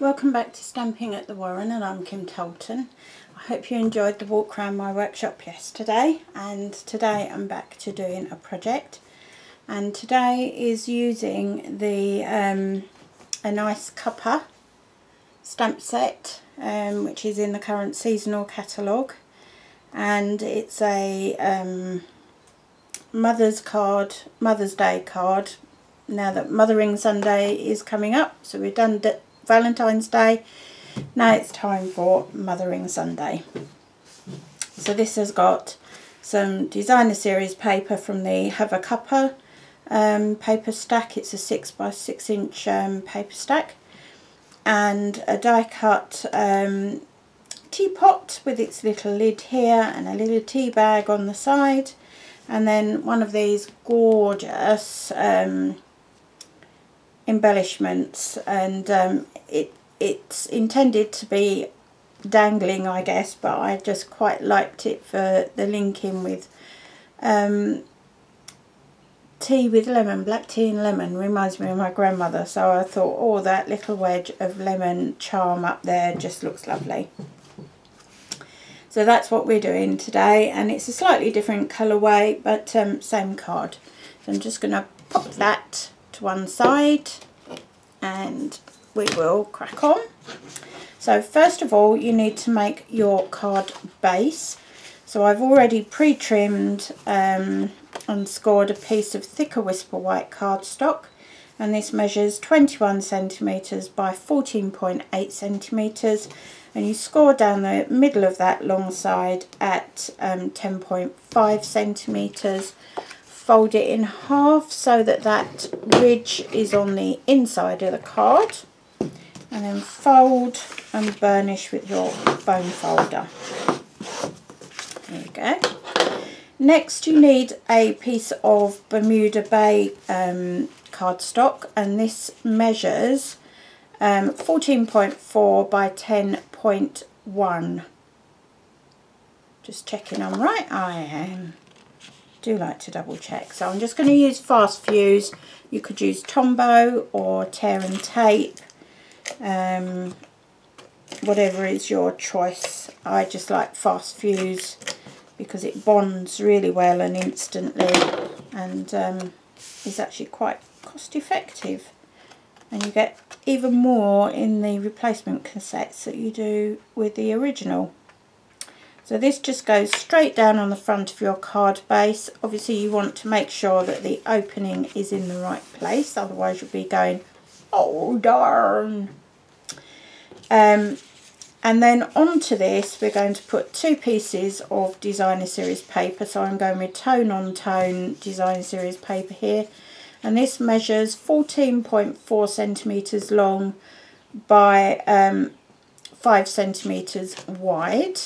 Welcome back to Stamping at the Warren, and I'm Kim Tolton. I hope you enjoyed the walk around my workshop yesterday, and today I'm back to doing a project, and today is using the a nice Cuppa stamp set which is in the current seasonal catalogue, and it's a Mother's Day card. Now that Mothering Sunday is coming up, so we've done Valentine's Day, now it's time for Mothering Sunday. So this has got some designer series paper from the Cuppa paper stack. It's a 6 by 6 inch paper stack, and a die cut teapot with its little lid here and a little tea bag on the side, and then one of these gorgeous embellishments, and it's intended to be dangling, I guess, but I just quite liked it for the link in with tea with lemon. Black tea and lemon reminds me of my grandmother, so I thought, oh, that little wedge of lemon charm up there just looks lovely. So that's what we're doing today, and it's a slightly different colourway, but same card. So I'm just going to pop that to one side and we will crack on. So first of all, you need to make your card base. So I've already pre-trimmed and scored a piece of thicker Whisper White cardstock, and this measures 21 centimetres by 14.8 centimetres, and you score down the middle of that long side at 10.5 centimetres. Fold it in half so that that ridge is on the inside of the card, and then fold and burnish with your bone folder. There you go. Next you need a piece of Bermuda Bay cardstock, and this measures 14.4 by 10.1. Just checking I'm right. I am. Do like to double check. So I'm just going to use fast fuse. You could use Tombow or tear and tape, whatever is your choice. I just like fast fuse because it bonds really well and instantly, and is actually quite cost effective, and you get even more in the replacement cassettes that you do with the original. So this just goes straight down on the front of your card base. Obviously you want to make sure that the opening is in the right place, otherwise you'll be going, oh darn. And then onto this we're going to put two pieces of designer series paper. So I'm going with tone on tone designer series paper here, and this measures 14.4 centimetres long by 5 centimetres wide.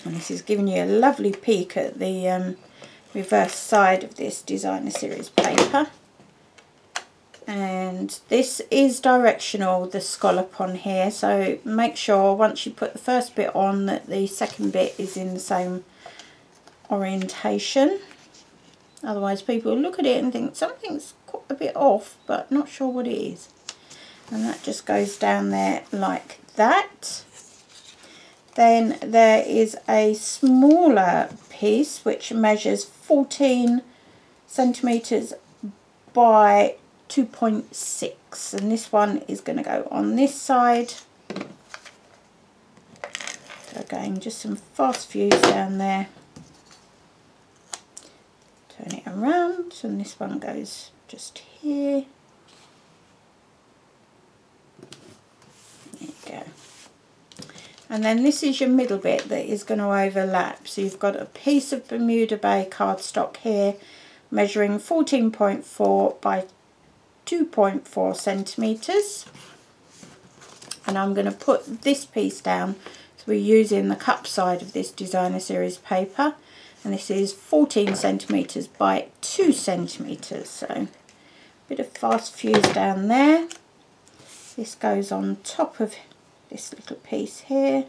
And this is giving you a lovely peek at the reverse side of this designer series paper. And this is directional, the scallop on here, so make sure once you put the first bit on that the second bit is in the same orientation. Otherwise people look at it and think something's a bit off, but not sure what it is. And that just goes down there like that. Then there is a smaller piece which measures 14 centimetres by 2.6, and this one is going to go on this side. So again, just some fast fuse down there. Turn it around, and this one goes just here. There you go. And then this is your middle bit that is going to overlap. So you've got a piece of Bermuda Bay cardstock here measuring 14.4 by 2.4 centimetres. And I'm going to put this piece down. So we're using the cup side of this designer series paper. And this is 14 centimetres by 2 centimetres. So a bit of fast fuse down there. This goes on top of this little piece here,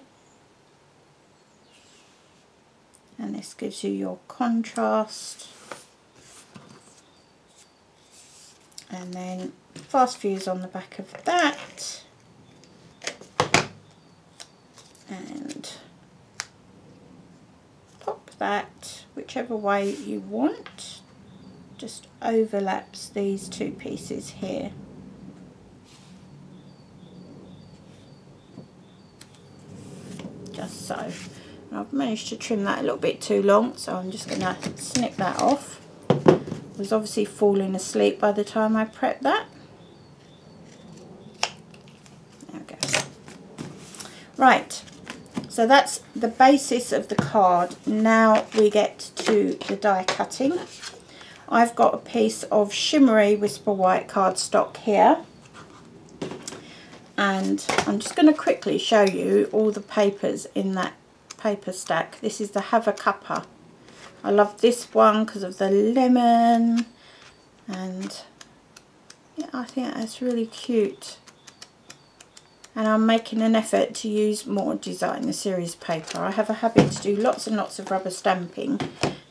and this gives you your contrast, and then fast fuse on the back of that, and pop that whichever way you want. Just overlaps these two pieces here. Just so. And I've managed to trim that a little bit too long, so I'm just going to snip that off. I was obviously falling asleep by the time I prepped that. There we go. Right, so that's the basis of the card. Now we get to the die cutting. I've got a piece of shimmery Whisper White cardstock here, and I'm just going to quickly show you all the papers in that paper stack. This is the Have a Cuppa. I love this one because of the lemon, and yeah, I think that's really cute. And I'm making an effort to use more Designer Series paper. I have a habit to do lots and lots of rubber stamping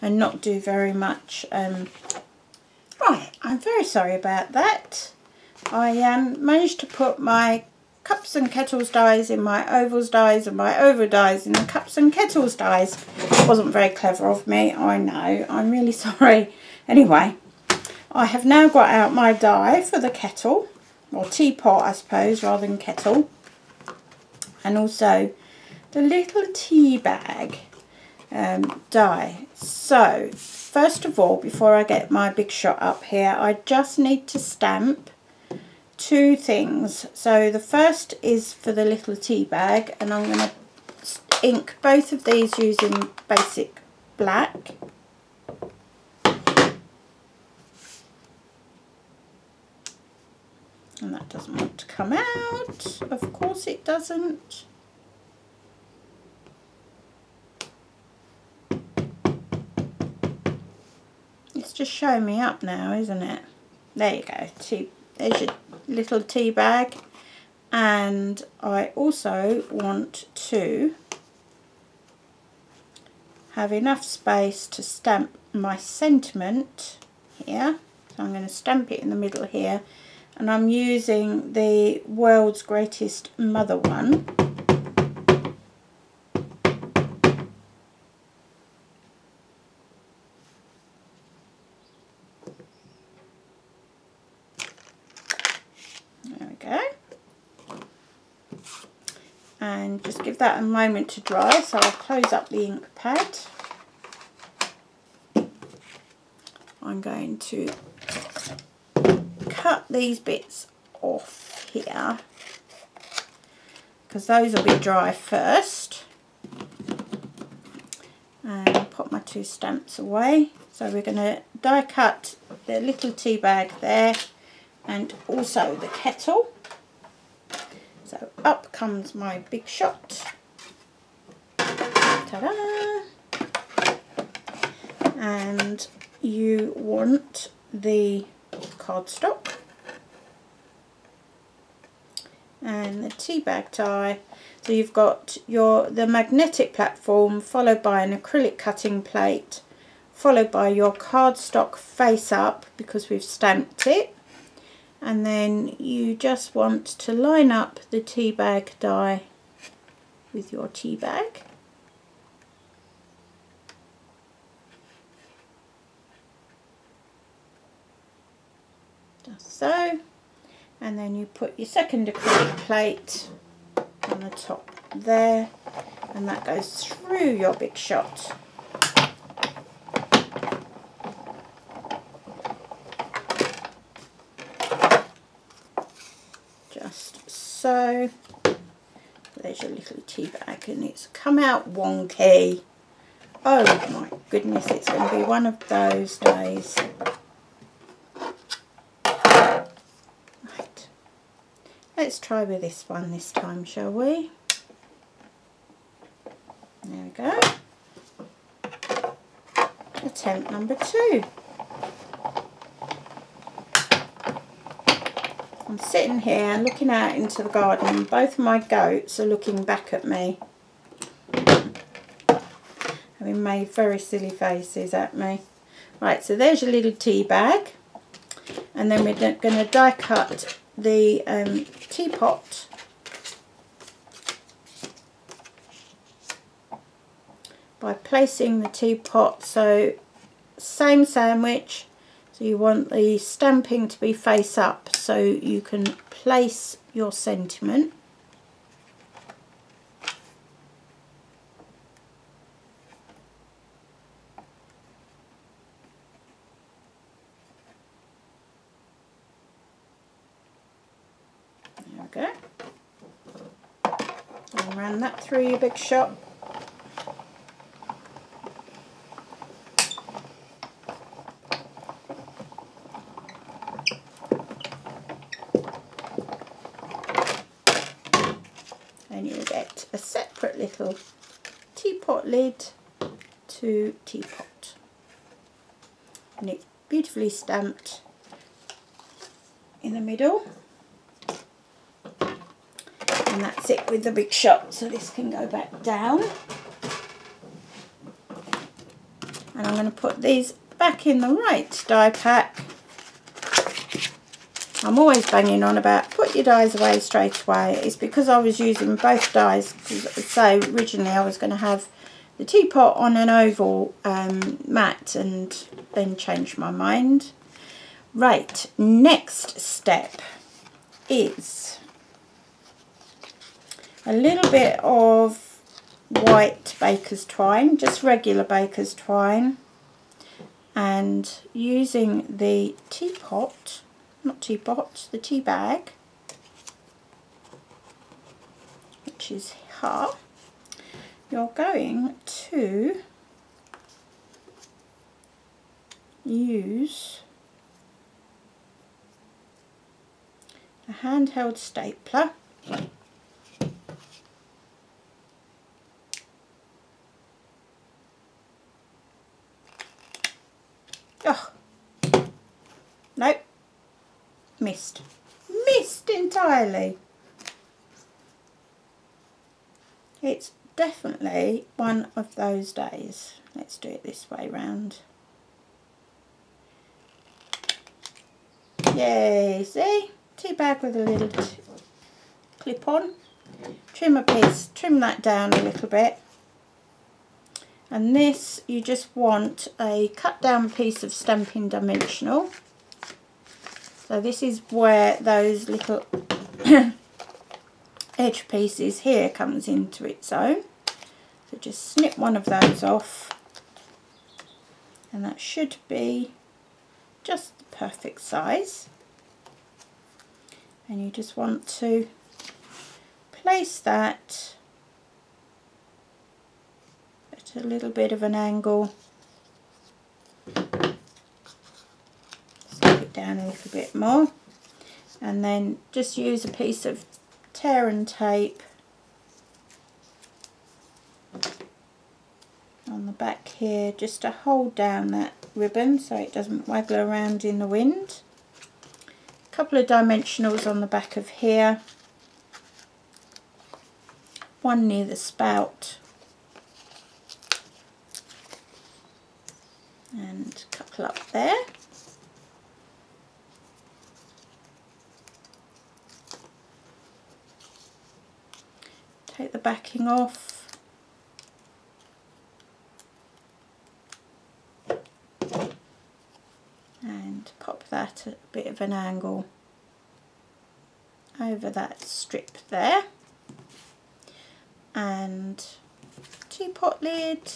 and not do very much. Right, I'm very sorry about that. I managed to put my cups and kettles dies in my ovals dies and my oval dies in the cups and kettles dies. Wasn't very clever of me, I know. I'm really sorry. Anyway, I have now got out my die for the kettle, or teapot I suppose, rather than kettle. And also the little tea bag die. So first of all, before I get my big shot up here, I just need to stamp two things. So the first is for the little tea bag, and I'm going to ink both of these using basic black. And that doesn't want to come out. Of course it doesn't. It's just showing me up now, isn't it? There you go. There's your little tea bag. And I also want to have enough space to stamp my sentiment here. So I'm going to stamp it in the middle here. And I'm using the World's Greatest Mother one. There we go. And just give that a moment to dry, so I'll close up the ink pad. I'm going to cut these bits off here because those will be dry first, and put my two stamps away. So we're going to die cut the little tea bag there and also the kettle. So up comes my big shot. Ta-da! And you want the cardstock and the tea bag die. So you've got the magnetic platform, followed by an acrylic cutting plate, followed by your cardstock face up because we've stamped it, and then you just want to line up the tea bag die with your tea bag. Just so. And then you put your second acrylic plate on the top there, and that goes through your big shot. Just so. There's your little tea bag, and it's come out wonky. Oh my goodness, it's going to be one of those days. Let's try with this one this time, shall we? There we go. Attempt number 2. I'm sitting here looking out into the garden, and both of my goats are looking back at me, having made very silly faces at me. Right, so there's your little tea bag, and then we're going to die cut the teapot by placing the teapot, so same sandwich, so you want the stamping to be face up so you can place your sentiment. There we go. And run that through your big shot. And you'll get a separate little teapot lid to teapot. And it's beautifully stamped in the middle. And that's it with the big shot, so this can go back down. And I'm going to put these back in the right die pack. I'm always banging on about put your dies away straight away. It's because I was using both dies, so originally I was going to have the teapot on an oval mat and then changed my mind. Right, next step is a little bit of white baker's twine, just regular baker's twine, and using the teapot, not teapot, the tea bag, which is here, you're going to use a handheld stapler. Oh, nope, missed entirely. It's definitely one of those days. Let's do it this way round. Yay, see? Tea bag with a little clip on. Trim a piece, trim that down a little bit. And this, you just want a cut down piece of Stampin' Dimensional. So this is where those little edge pieces here comes into its own. So just snip one of those off. And that should be just the perfect size. And you just want to place that a little bit of an angle, slip it down a little bit more, and then just use a piece of tear and tape on the back here just to hold down that ribbon so it doesn't waggle around in the wind. A couple of dimensionals on the back of here, one near the spout, and a couple up there. Take the backing off. And pop that at a bit of an angle over that strip there. And teapot lid.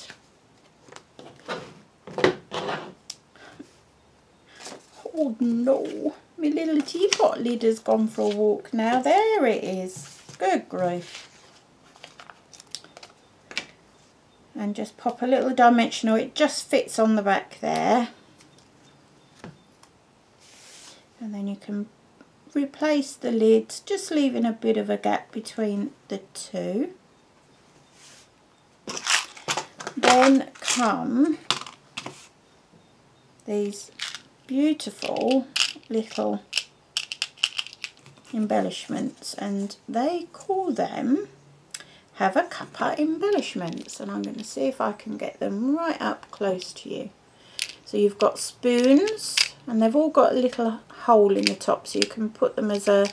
Oh no, my little teapot lid has gone for a walk now. There it is. Good grief. And just pop a little dimensional. It just fits on the back there. And then you can replace the lids, just leaving a bit of a gap between the two. Then come these beautiful little embellishments, and they call them Have a Cuppa embellishments, and I'm going to see if I can get them right up close to you. So you've got spoons, and they've all got a little hole in the top, so you can put them as a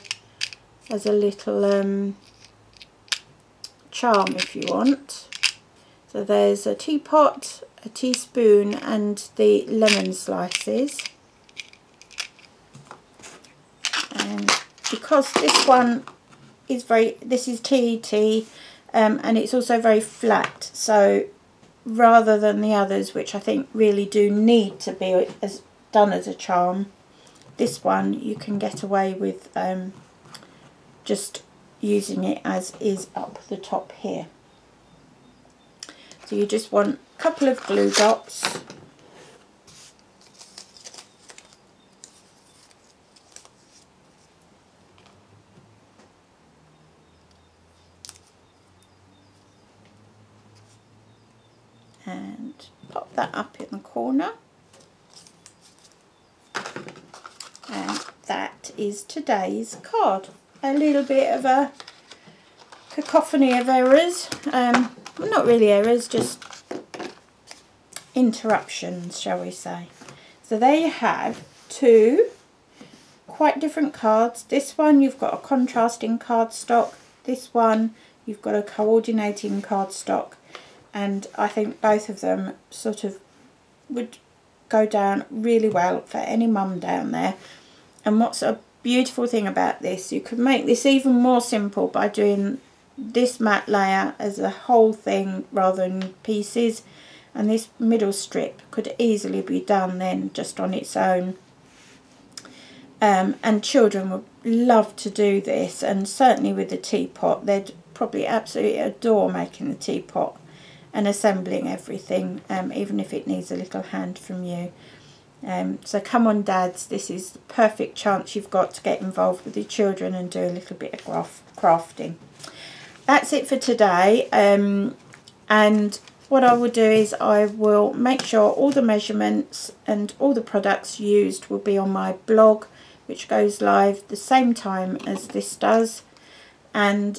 little charm if you want. So there's a teapot, a teaspoon and the lemon slices. And because this one is this is TET, and it's also very flat, so rather than the others, which I think really do need to be done as a charm, this one you can get away with just using it as is up the top here. So you just want a couple of glue dots, and pop that up in the corner, and that is today's card. A little bit of a cacophony of errors, well, not really errors, just interruptions, shall we say. So there you have two quite different cards. This one you've got a contrasting cardstock, this one you've got a coordinating cardstock, and I think both of them sort of would go down really well for any mum down there. And what's a beautiful thing about this, you could make this even more simple by doing this matte layer as a whole thing rather than pieces, and this middle strip could easily be done then just on its own. And children would love to do this, and certainly with the teapot they'd probably absolutely adore making the teapot and assembling everything, even if it needs a little hand from you. So come on dads, this is the perfect chance you've got to get involved with your children and do a little bit of crafting. That's it for today, and what I will do is I will make sure all the measurements and all the products used will be on my blog, which goes live the same time as this does, and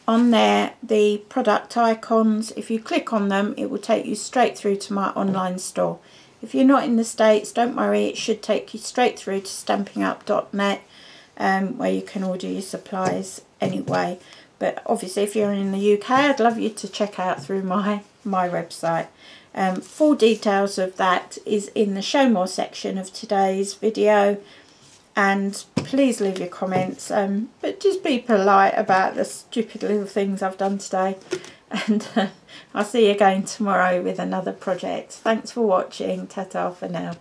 on there the product icons, if you click on them it will take you straight through to my online store. If you're not in the States, don't worry, it should take you straight through to stampinup.net, where you can order your supplies anyway. But obviously if you're in the UK, I'd love you to check out through my website. Full details of that is in the show more section of today's video, and please leave your comments, but just be polite about the stupid little things I've done today, and I'll see you again tomorrow with another project. Thanks for watching. Ta-ta for now.